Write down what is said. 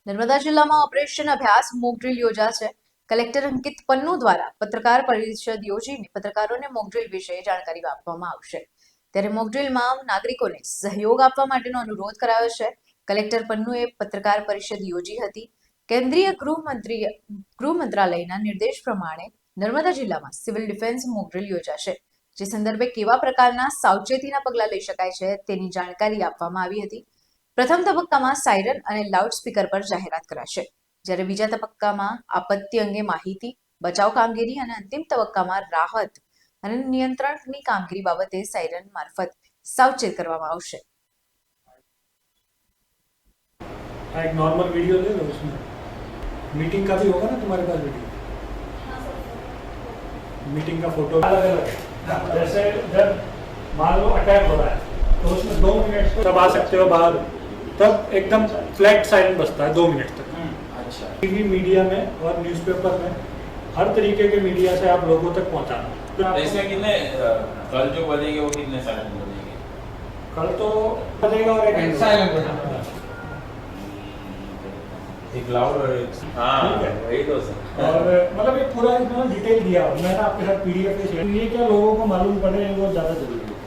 નર્મદા જિલ્લામાં ઓપરેશન અભ્યાસ mock drill યોજાશે. કલેક્ટર અંકિત પન્નુ દ્વારા પત્રકાર પરિષદ યોજીને પત્રકારોને મોક ડ્રીલ વિશે જાણકારી આપવામાં આવશે. ત્યારે મોક ડ્રીલમાં નાગરિકોને સહયોગ આપવા માટેનો અનુરોધ કરાયો છે. કલેક્ટર પન્નુએ પત્રકાર પરિષદ યોજી હતી. કેન્દ્રીય ગૃહ મંત્રાલયના નિર્દેશ પ્રમાણે નર્મદા જિલ્લામાં સિવિલ ડિફેન્સ મોક ડ્રીલ યોજાશે. જે સંદર્ભે કેવા પ્રકારના સાવચેતીના પગલાં લઈ શકાય છે તેની જાણકારી આપવામાં આવી હતી. પ્રથમ તબક્કામાં સાયરન અને લાઉડ સ્પીકર પર જાહેરાત કરાશે, જ્યારે બીજા તબક્કામાં આપત્તિ અંગે માહિતી, બચાવ કામગીરી અને અંતિમ તબક્કામાં રાહત અને નિયંત્રણની કામગીરી બાબતે સાયરન મારફત સાવચેત કરવામાં આવશે. एक नॉर्मल वीडियो ले लो, उसमें मीटिंग का भी होगा ना तुम्हारे पास वीडियो, मीटिंग का फोटो अलग अलग है। जैसे जब मान लो अटैक हो रहा है तो उसमें 2 मिनट तब आ सकते हो बाहर, तब एकदम फ्लैट साइलेंट बजता है 2 मिनट तक। अच्छा, टीवी मीडिया में और न्यूज़पेपर में हर तरीके के मीडिया से आप लोगों तक पहुंचाना। ऐसे कितने कल जो बनेंगे वो कितने साइलेंट बनेंगे? कल तो बनेगा और एक साइलेंट बनेगा, एक लाउड और एक ठीक है। वही तो सर। और मतलब ये पूरा इतना डिटेल दिया मैंने आपके साथ PDF पे शेयर। ये क्या लोगों को मालूम पड़े वो ज़्यादा जरूरी है।